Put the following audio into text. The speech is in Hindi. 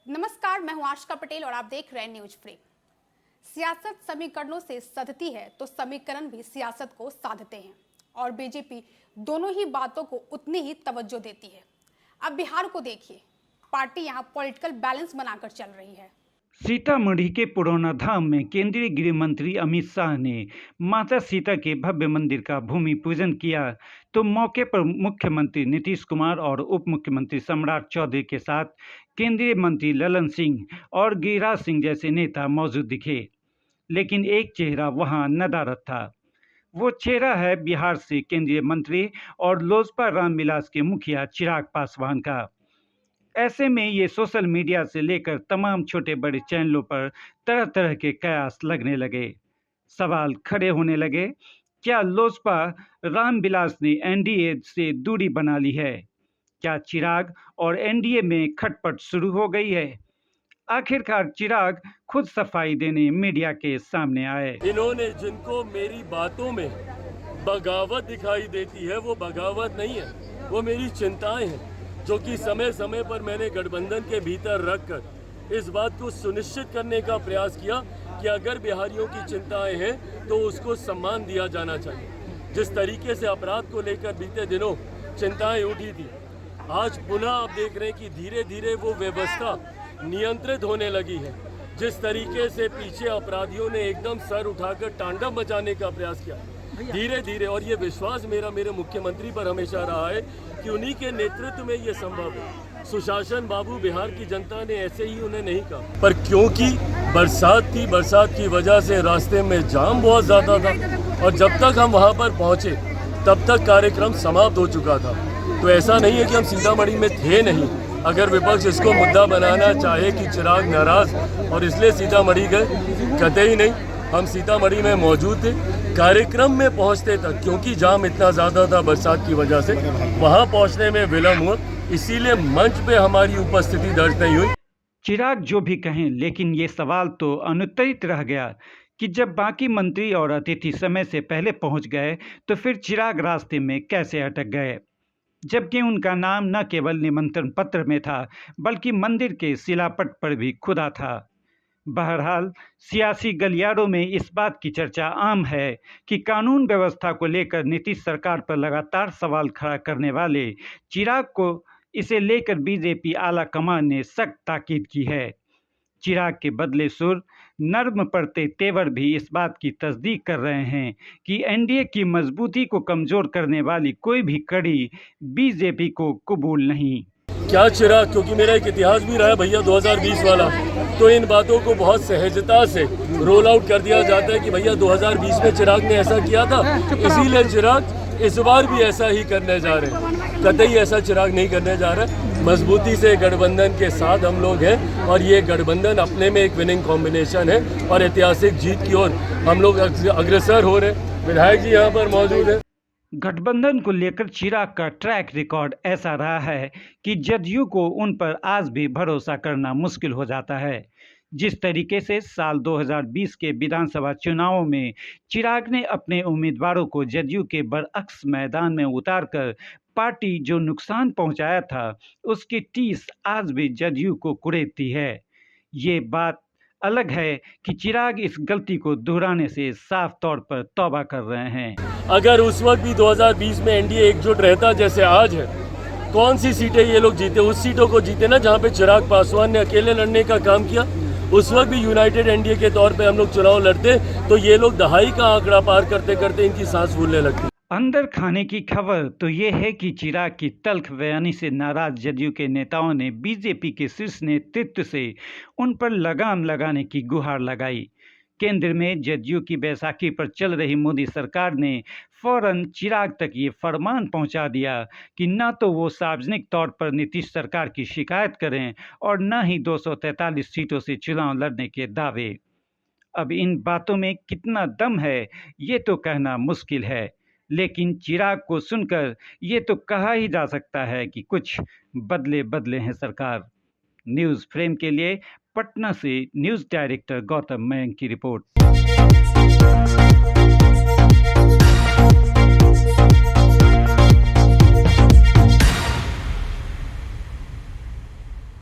नमस्कार, मैं हूं आशिका पटेल और आप देख रहे हैं न्यूज फ्रेम। सियासत समीकरणों से सधती है तो समीकरण भी सियासत को साधते हैं और बीजेपी दोनों ही बातों को उतनी ही तवज्जो देती है। अब बिहार को देखिए, पार्टी यहां पॉलिटिकल बैलेंस बनाकर चल रही है। सीतामढ़ी के पुरौना धाम में केंद्रीय गृह मंत्री अमित शाह ने माता सीता के भव्य मंदिर का भूमि पूजन किया तो मौके पर मुख्यमंत्री नीतीश कुमार और उप मुख्यमंत्री सम्राट चौधरी के साथ केंद्रीय मंत्री ललन सिंह और गिरिराज सिंह जैसे नेता मौजूद दिखे। लेकिन एक चेहरा वहां नदारद था। वो चेहरा है बिहार से केंद्रीय मंत्री और लोजपा रामविलास के मुखिया चिराग पासवान का। ऐसे में ये सोशल मीडिया से लेकर तमाम छोटे बड़े चैनलों पर तरह तरह के कयास लगने लगे। सवाल खड़े होने लगे, क्या लोजपा रामविलास ने एनडीए से दूरी बना ली है? क्या चिराग और एनडीए में खटपट शुरू हो गई है? आखिरकार चिराग खुद सफाई देने मीडिया के सामने आए। इन्होंने जिनको मेरी बातों में बगावत दिखाई देती है वो बगावत नहीं है, वो मेरी चिंताएं हैं जो कि समय समय पर मैंने गठबंधन के भीतर रखकर इस बात को सुनिश्चित करने का प्रयास किया कि अगर बिहारियों की चिंताएं हैं तो उसको सम्मान दिया जाना चाहिए। जिस तरीके से अपराध को लेकर बीते दिनों चिंताएं उठी थी, आज पुनः आप देख रहे हैं कि धीरे धीरे वो व्यवस्था नियंत्रित होने लगी है। जिस तरीके से पीछे अपराधियों ने एकदम सर उठाकर तांडव मचाने का प्रयास किया धीरे धीरे, और ये विश्वास मेरे मुख्यमंत्री पर हमेशा रहा है कि उन्हीं के नेतृत्व में ये संभव है। सुशासन बाबू बिहार की जनता ने ऐसे ही उन्हें नहीं कहा, पर क्योंकि बरसात थी, बरसात की वजह से रास्ते में जाम बहुत ज़्यादा था और जब तक हम वहाँ पर पहुँचे तब तक कार्यक्रम समाप्त हो चुका था। तो ऐसा नहीं है कि हम सीतामढ़ी में थे नहीं। अगर विपक्ष इसको मुद्दा बनाना चाहे कि चिराग नाराज और इसलिए सीतामढ़ी गए, कतई नहीं। हम सीतामढ़ी में मौजूद थे, कार्यक्रम में पहुंचते तक क्योंकि जाम इतना ज़्यादा था बरसात की वजह से, वहां पहुंचने में विलम्ब हुआ, इसीलिए मंच पे हमारी उपस्थिति दर्ज नहीं हुई। चिराग जो भी कहें, लेकिन ये सवाल तो अनुत्तरित रह गया कि जब बाकी मंत्री और अतिथि समय से पहले पहुंच गए तो फिर चिराग रास्ते में कैसे अटक गए, जबकि उनका नाम न केवल निमंत्रण पत्र में था बल्कि मंदिर के शिलापट पर भी खुदा था। बहरहाल सियासी गलियारों में इस बात की चर्चा आम है कि कानून व्यवस्था को लेकर नीतीश सरकार पर लगातार सवाल खड़ा करने वाले चिराग को इसे लेकर बीजेपी आला कमान ने सख्त ताकीद की है। चिराग के बदले सुर, नर्म पड़ते तेवर भी इस बात की तस्दीक कर रहे हैं कि एनडीए की मजबूती को कमजोर करने वाली कोई भी कड़ी बीजेपी को कबूल नहीं। क्या चिराग, क्योंकि मेरा एक इतिहास भी रहा है भैया 2020 वाला, तो इन बातों को बहुत सहजता से रोल आउट कर दिया जाता है कि भैया 2020 में चिराग ने ऐसा किया था, इसीलिए चिराग इस बार भी ऐसा ही करने जा रहे हैं। कतई ऐसा चिराग नहीं करने जा रहा है। मजबूती से गठबंधन के साथ हम लोग हैं और ये गठबंधन अपने में एक विनिंग कॉम्बिनेशन है और ऐतिहासिक जीत की ओर हम लोग अग्रसर हो रहे हैं। विधायक जी यहाँ पर मौजूद है। गठबंधन को लेकर चिराग का ट्रैक रिकॉर्ड ऐसा रहा है कि जदयू को उन पर आज भी भरोसा करना मुश्किल हो जाता है। जिस तरीके से साल 2020 के विधानसभा चुनावों में चिराग ने अपने उम्मीदवारों को जदयू के बरअक्स मैदान में उतारकर पार्टी जो नुकसान पहुंचाया था उसकी टीस आज भी जदयू को कुरेदती है। ये बात अलग है कि चिराग इस गलती को दोहराने से साफ तौर पर तौबा कर रहे हैं। अगर उस वक्त भी 2020 में एनडीए एकजुट रहता जैसे आज है, कौन सी सीटें ये लोग जीते? उस सीटों को जीते ना जहाँ पे चिराग पासवान ने अकेले लड़ने का काम किया। उस वक्त भी यूनाइटेड एनडीए के तौर पे हम लोग चुनाव लड़ते तो ये लोग दहाई का आंकड़ा पार करते करते इनकी सांस फूलने लगती। अंदर खाने की खबर तो ये है कि चिराग की तल्ख बयानी से नाराज जदयू के नेताओं ने बीजेपी के शीर्ष नेतृत्व से उन पर लगाम लगाने की गुहार लगाई। केंद्र में जदयू की बैसाखी पर चल रही मोदी सरकार ने फौरन चिराग तक ये फरमान पहुंचा दिया कि न तो वो सार्वजनिक तौर पर नीतीश सरकार की शिकायत करें और न ही 243 सीटों से चुनाव लड़ने के दावे। अब इन बातों में कितना दम है ये तो कहना मुश्किल है, लेकिन चिराग को सुनकर ये तो कहा ही जा सकता है कि कुछ बदले बदले हैं सरकार। न्यूज़ फ्रेम के लिए पटना से न्यूज़ डायरेक्टर गौतम मयंक की रिपोर्ट।